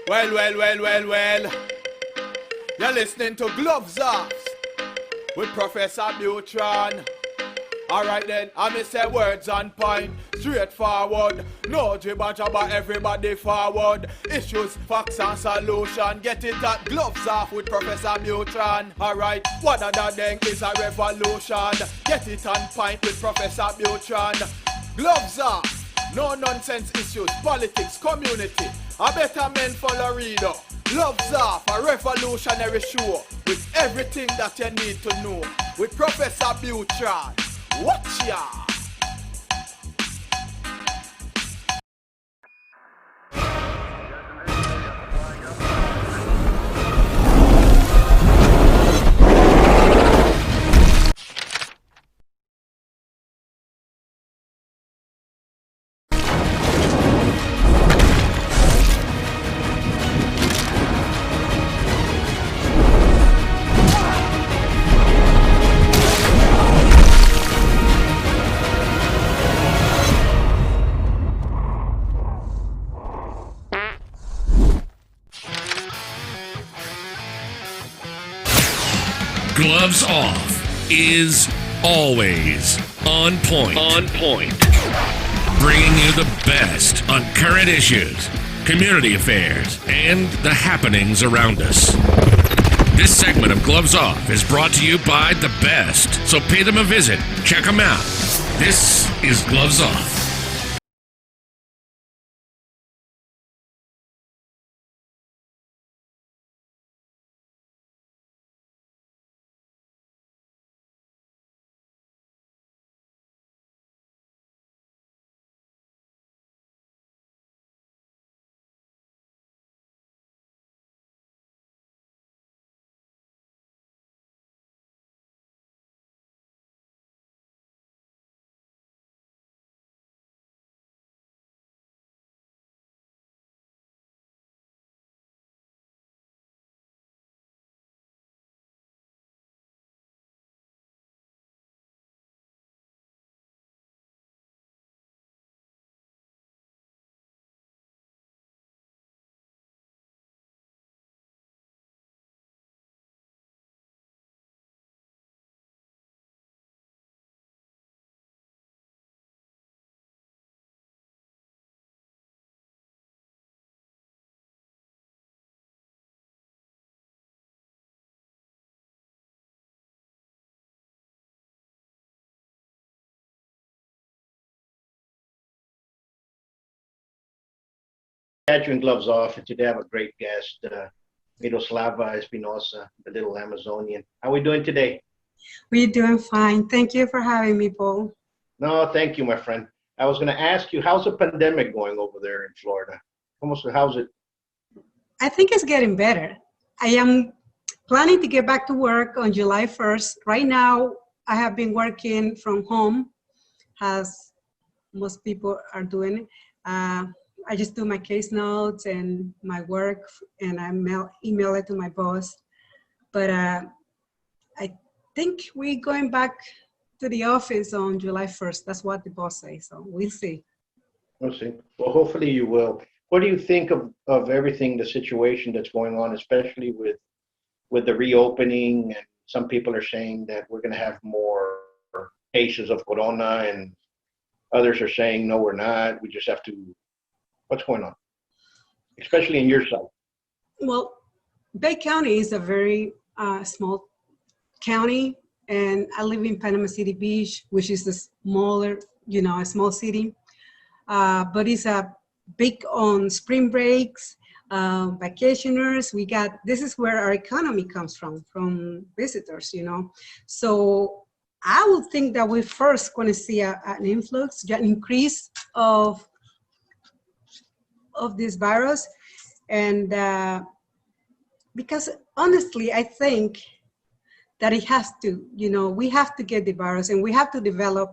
Well. You're listening to Gloves Off with Professor Buitrón. Alright then, I may say words on point, straightforward. No jibber jabber, everybody forward. Issues, facts and solution. Get it at Gloves Off with Professor Buitrón. Alright, what other thing is a revolution? Get it on point with Professor Buitrón. Gloves Off, no nonsense issues, politics, community. A better men follow reader. Gloves Off, a revolutionary show with everything that you need to know. With Professor Buitrón. Watch ya! Gloves Off is always on point. Bringing you the best on current issues, community affairs, and the happenings around us. This segment of Gloves Off is brought to you by the best, so pay them a visit. Check them out. This is Gloves Off. Had you in Gloves Off, and today I have a great guest, Mirosalva Espinosa, the little Amazonian. How are we doing today? We're doing fine. Thank you for having me, Paul. No, thank you, my friend. I was going to ask you, how's the pandemic going over there in Florida? How's it? I think it's getting better. I am planning to get back to work on July 1st. Right now, I have been working from home, as most people are doing. I just do my case notes and my work, and I email it to my boss. But I think we're going back to the office on July 1st. That's what the boss says, so we'll see. We'll see. Well, hopefully you will. What do you think of everything, the situation that's going on, especially with the reopening? And some people are saying that we're going to have more cases of corona, and others are saying, no, we're not. We just have to. What's going on, especially in your side? Well, Bay County is a very small county, and I live in Panama City Beach, which is a smaller, a small city, but it's a big on spring breaks, vacationers. This is where our economy comes from visitors, So I would think that we're first going to see an influx, an increase of this virus, and because honestly I think that it has to, we have to get the virus, and we have to develop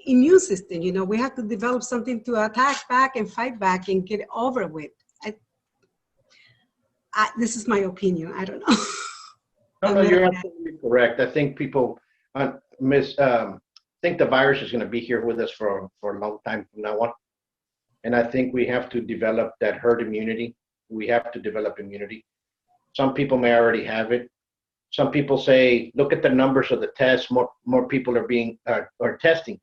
immune system, we have to develop something to attack back and fight back and get it over with. This is my opinion, I don't know. No, you're absolutely correct. I think people think the virus is going to be here with us for a long time from now on. And I think we have to develop that herd immunity. We have to develop immunity. Some people may already have it. Some people say, look at the numbers of the tests. More people are testing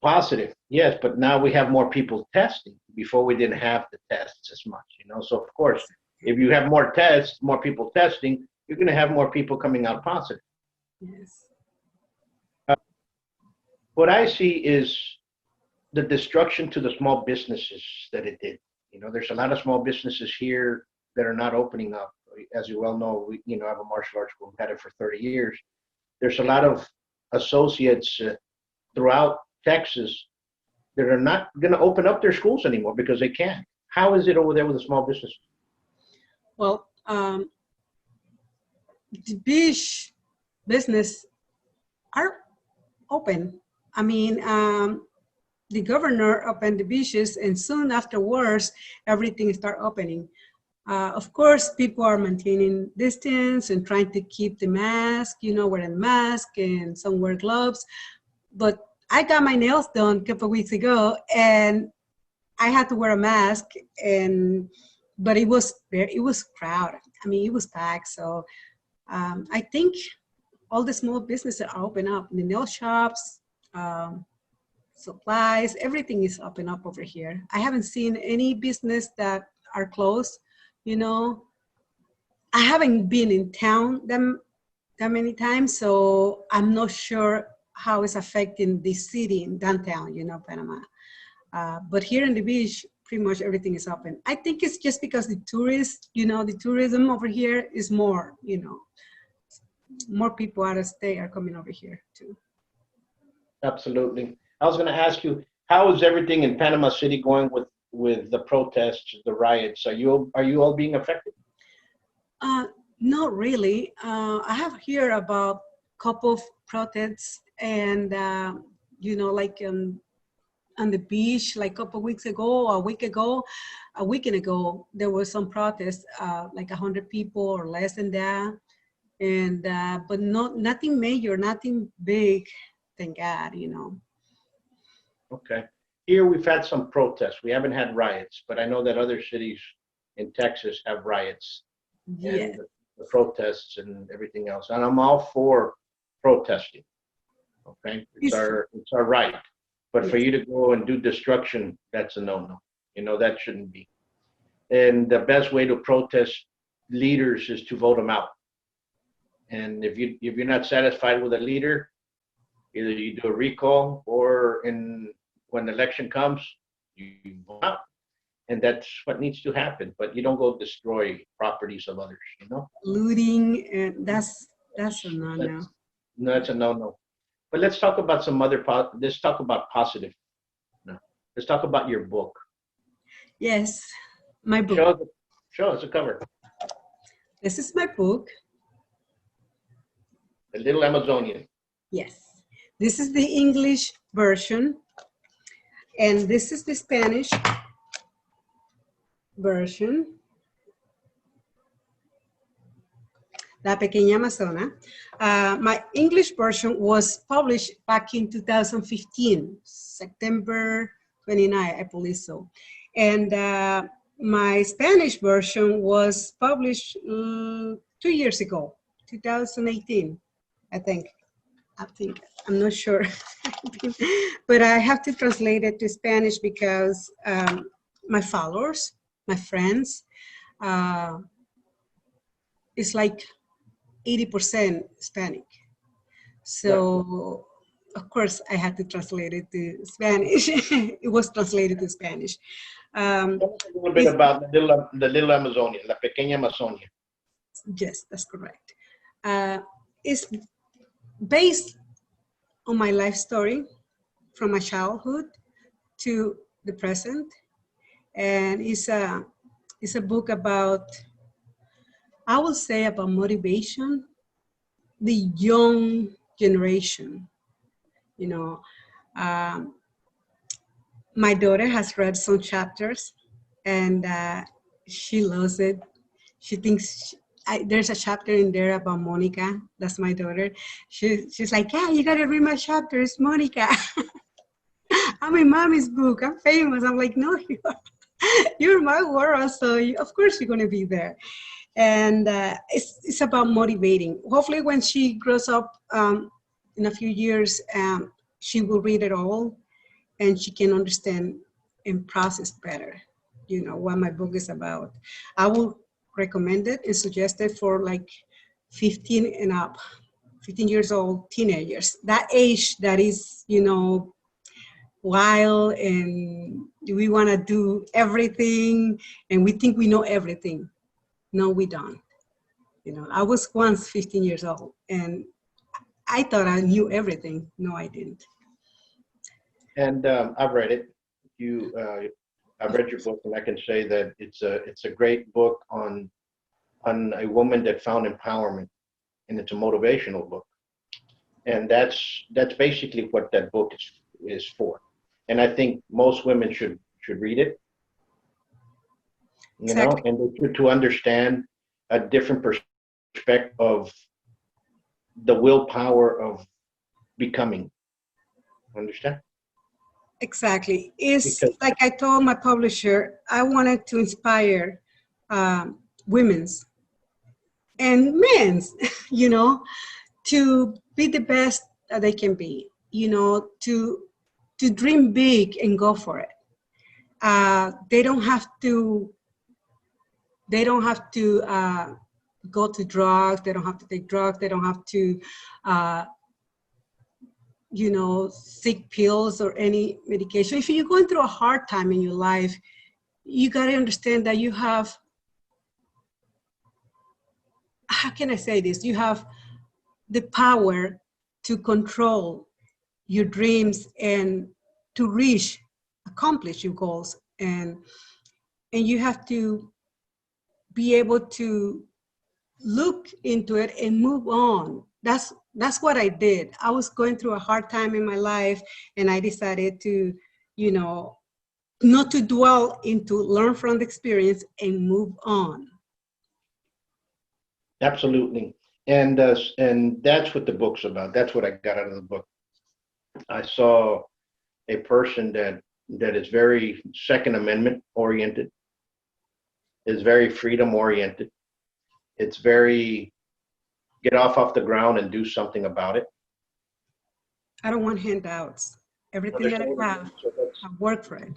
positive. Yes, but now we have more people testing. Before we didn't have the tests as much, So of course, if you have more tests, more people testing, you're going to have more people coming out positive. Yes. What I see is the destruction to the small businesses that it did. There's a lot of small businesses here that are not opening up. As you well know, we have a martial arts school, we've had it for 30 years. There's a lot of associates throughout Texas that are not going to open up their schools anymore because they can't. How is it over there with the small businesses? Well, the beach business are open. I mean, the governor opened the beaches, and soon afterwards, everything start opening. Of course, people are maintaining distance and trying to keep the mask, wearing mask, and some wear gloves. But I got my nails done a couple of weeks ago, and I had to wear a mask, but it was crowded. I mean, it was packed. So I think all the small businesses are open up. The nail shops, supplies, everything is open up over here. I haven't seen any business that are closed. I haven't been in town that many times, so I'm not sure how it's affecting the city in downtown, Panama. But here in the beach, pretty much everything is open. I think it's just because the tourists, the tourism over here is more, more people out of state are coming over here too. Absolutely. I was going to ask you, how is everything in Panama City going with the protests, the riots? Are you all being affected? Not really. I have heard about a couple of protests, and like on the beach, like a couple of weeks ago, a weekend ago, there was some protests, like 100 people or less than that, and but nothing major, nothing big. Thank God, Okay. Here we've had some protests. We haven't had riots, but I know that other cities in Texas have riots. Yeah. And the protests and everything else. And I'm all for protesting. Okay. It's our right. But for you to go and do destruction, that's a no-no. That shouldn't be. And the best way to protest leaders is to vote them out. And if you're not satisfied with a leader, either you do a recall, or when the election comes, you vote out. And that's what needs to happen. But you don't go destroy properties of others, Looting, and that's a no-no. No, that's a no-no. But let's talk about let's talk about positive. No. Let's talk about your book. Yes, my book. Show us the cover. This is my book. The Little Amazonian. Yes. This is the English version, and this is the Spanish version. La Pequeña Amazona. My English version was published back in 2015, September 29, I believe so. And my Spanish version was published 2 years ago, 2018, I think. I'm not sure. But I have to translate it to Spanish because my followers, my friends, it's like 80% Hispanic. So, of course, I had to translate it to Spanish. It was translated to Spanish. Tell us a little bit about the little Amazonia, La Pequeña Amazonia. Yes, that's correct. It's based on my life story from my childhood to the present. And it's a book about, I would say, about motivation, the young generation. My daughter has read some chapters, and she loves it. She thinks there's a chapter in there about Monica. That's my daughter. She's like, yeah, you gotta read my chapter. It's Monica. I'm in mommy's book. I'm famous. I'm like, no, you're my world. So of course you're going to be there. And it's about motivating. Hopefully when she grows up in a few years, she will read it all and she can understand and process better, what my book is about. I will recommend it and suggest it for like 15 and up, 15 years old teenagers. That age that is, wild, and we want to do everything and we think we know everything. No, we don't. I was once 15 years old and I thought I knew everything. No, I didn't. And I've read it. I've read your book, and I can say that it's a great book on a woman that found empowerment, and it's a motivational book. And that's basically what that book is for. And I think most women should read it. Exactly. And to understand a different perspective of the willpower of becoming. Understand? Exactly. It's Because like I told my publisher, I wanted to inspire women's and men's, to be the best that they can be, to dream big and go for it. They don't have to go to drugs. They don't have to take drugs. They don't have to, seek pills or any medication. If you're going through a hard time in your life, you got to understand that you have, how can I say this? You have the power to control your dreams and to accomplish your goals. And you have to be able to look into it and move on. That's what I did. I was going through a hard time in my life, and I decided to, not to dwell into, learn from the experience and move on. absolutely, and that's what the book's about. That's what I got out of the book. I saw a person that is very Second Amendment oriented, is very freedom oriented. It's very get off the ground and do something about it. I don't want handouts. Everything that I have, I work for it.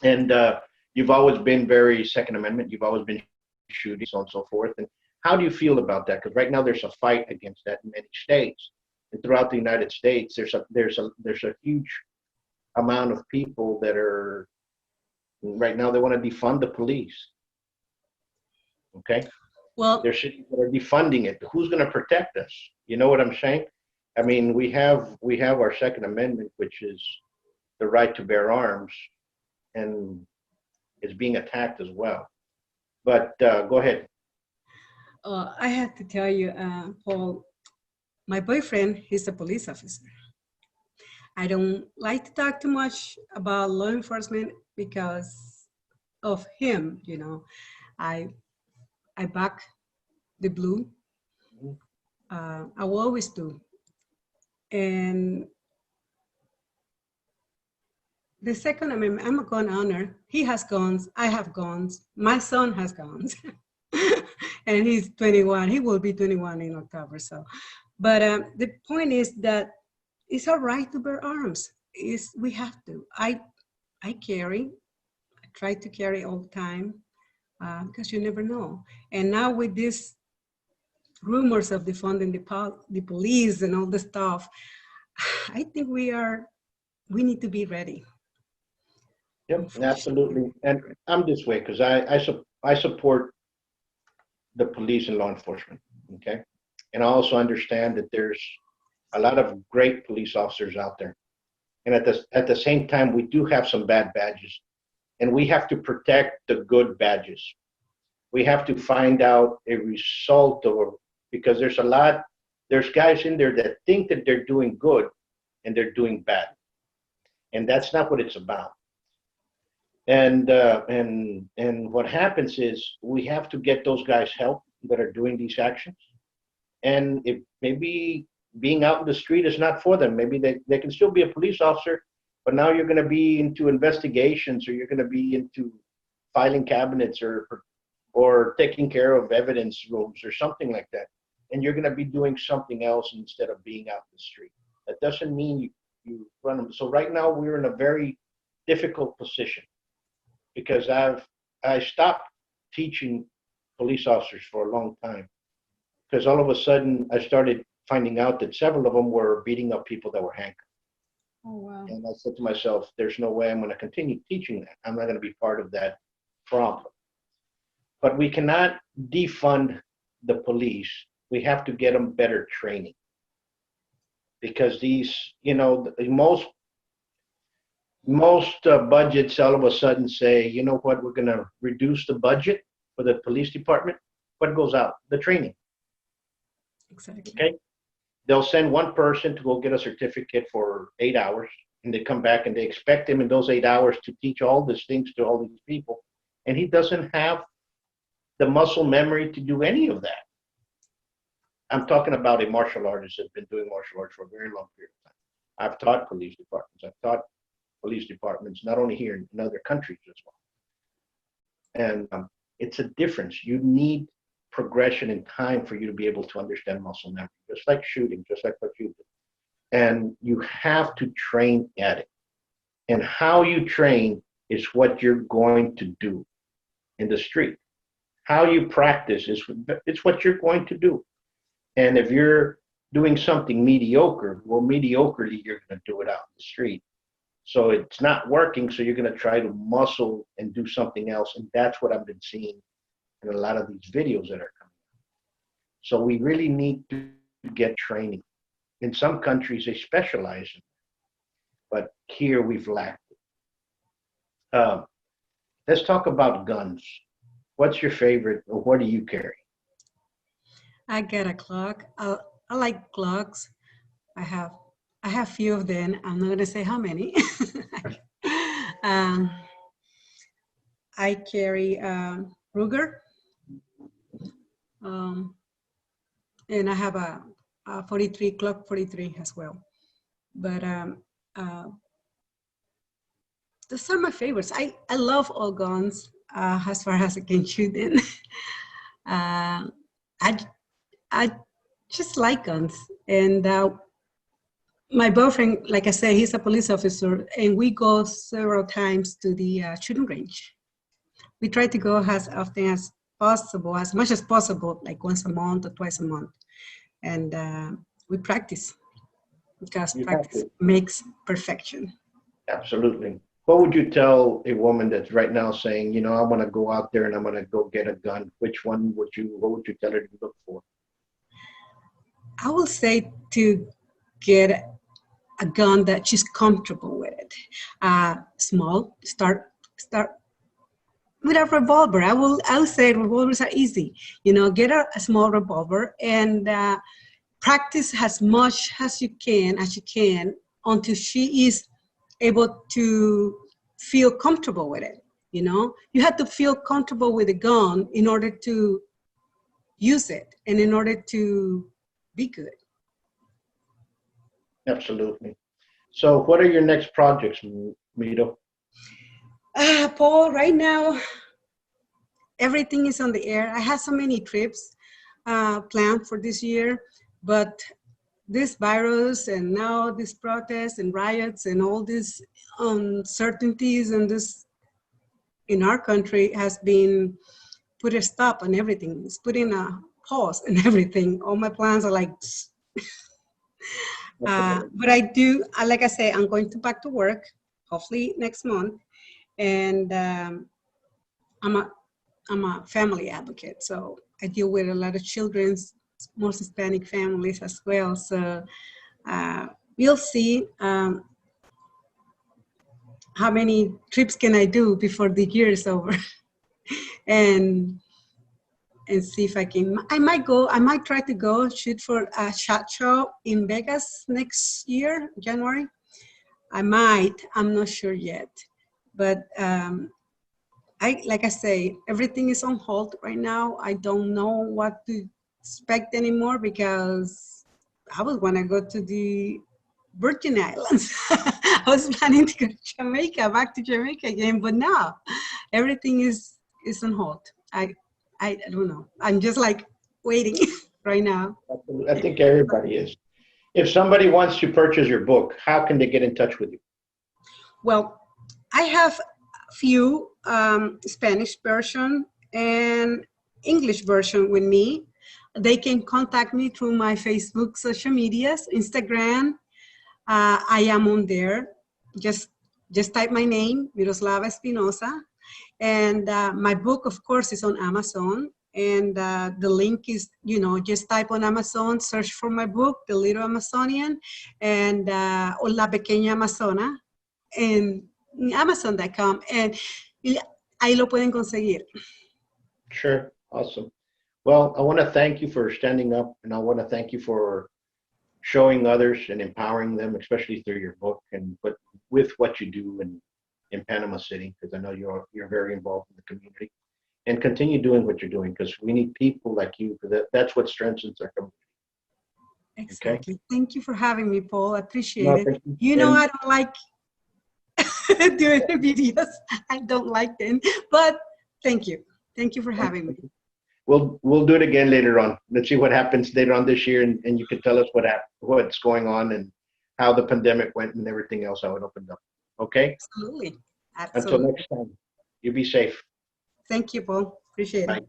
And you've always been very Second Amendment. You've always been shooting, so on and so forth. And how do you feel about that? Because right now there's a fight against that in many states, and throughout the United States, there's a huge amount of people that are right now they want to defund the police. Okay. Well, There's cities that are defunding it. Who's going to protect us? You know what I'm saying? I mean, we have our Second Amendment, which is the right to bear arms, and it's being attacked as well. But go ahead. I have to tell you, Paul, my boyfriend, he's a police officer. I don't like to talk too much about law enforcement because of him, I back the blue. I will always do. And the Second Amendment, I'm a gun owner. He has guns. I have guns. My son has guns. And he's 21. He will be 21 in October. So, but the point is that it's all right to bear arms. We have to. I try to carry all the time. Because you never know. And now with these rumors of defunding the police and all the stuff, I think we need to be ready. Yep, absolutely. And I'm this way because I support the police and law enforcement. Okay, and I also understand that there's a lot of great police officers out there, and at the same time, we do have some bad badges. And we have to protect the good badges. We have to find out a result because there's guys in there that think that they're doing good and they're doing bad. And that's not what it's about. And what happens is we have to get those guys help that are doing these actions. And if maybe being out in the street is not for them, maybe they can still be a police officer But now you're going to be into investigations, or you're going to be into filing cabinets, or taking care of evidence rooms or something like that. And you're going to be doing something else instead of being out in the street. That doesn't mean you run them. So right now we're in a very difficult position, because I stopped teaching police officers for a long time, because all of a sudden I started finding out that several of them were beating up people that were handcuffed. Oh, wow. And I said to myself, there's no way I'm going to continue teaching that. I'm not going to be part of that problem. But we cannot defund the police. We have to get them better training. Because these, most budgets all of a sudden say, you know what, we're going to reduce the budget for the police department. What goes out? The training. Exactly. Okay. They'll send one person to go get a certificate for 8 hours, and they come back and they expect him in those 8 hours to teach all these things to all these people. And he doesn't have the muscle memory to do any of that. I'm talking about a martial artist that's been doing martial arts for a very long period of time. I've taught police departments. I've taught police departments, not only here, in other countries as well. And it's a difference. You need progression in time for you to be able to understand muscle memory, just like shooting, just like what you do. And you have to train at it. And how you train is what you're going to do in the street. How you practice it's what you're going to do. And if you're doing something mediocre, well, mediocrely, you're going to do it out in the street. So it's not working, so you're going to try to muscle and do something else. And that's what I've been seeing in a lot of these videos that are coming. So we really need to get training. In some countries, they specialize in it, but here we've lacked it. Let's talk about guns. What's your favorite, or what do you carry? I get a Glock. I like Glocks. I have few of them. I'm not gonna say how many. I carry Ruger, and I have a 43 Glock 43 as well. But those are my favorites. I love all guns as far as I can shoot them. I just like guns. And my boyfriend, like I said, he's a police officer, and we go several times to the shooting range. We try to go as often as possible, as much as possible, like once a month or twice a month. And we practice, because practice makes perfection. Absolutely. What would you tell a woman that's right now saying, I want to go out there and I'm going to go get a gun? What would you tell her to look for? I will say to get a gun that she's comfortable with. Small, start with a revolver. I will say revolvers are easy. Get a small revolver and practice as much as you can until she is able to feel comfortable with it. You have to feel comfortable with a gun in order to use it and in order to be good. Absolutely. So what are your next projects, Mito? Paul, right now, everything is on the air. I have so many trips planned for this year, but this virus and now this protests and riots and all these uncertainties and this in our country has been put a stop on everything. It's putting a pause and everything. All my plans are like, but I do, like I say, I'm going back to work, hopefully next month. And I'm a family advocate. So I deal with a lot of children's, most Hispanic families as well. So we'll see how many trips can I do before the year is over. and see if I can. I might try to go shoot for a SHOT Show in Vegas next year, January. I'm not sure yet. But like I say, everything is on hold right now. I don't know what to expect anymore because I would want to go to the Virgin Islands. I was planning to go to Jamaica, back to Jamaica again, but now everything is on hold. I don't know. I'm just like waiting right now. I think everybody is. If somebody wants to purchase your book, how can they get in touch with you? Well, I have a few Spanish version and English version with me. They can contact me through my Facebook social medias, Instagram. I am on there. Just type my name, Mirosalva Espinosa. And my book, of course, is on Amazon. And the link is, just type on Amazon, search for my book, The Little Amazonian, and o La Pequeña Amazona, en Amazon.com. And ahí lo pueden conseguir. Sure. Awesome. Well, I want to thank you for standing up, and I want to thank you for showing others and empowering them, especially through your book and with what you do in Panama City, because I know you're very involved in the community. And continue doing what you're doing, because we need people like you, because that's what strengthens our community. Exactly. Okay? Thank you for having me, Paul. I appreciate it. You. I don't like doing the videos. I don't like them, but thank you. Thank you for having me. We'll do it again later on. Let's see what happens later on this year, and you can tell us what's going on and how the pandemic went and everything else, how it opened up. Okay? Absolutely. Until next time, you be safe. Thank you, Paul. Appreciate it.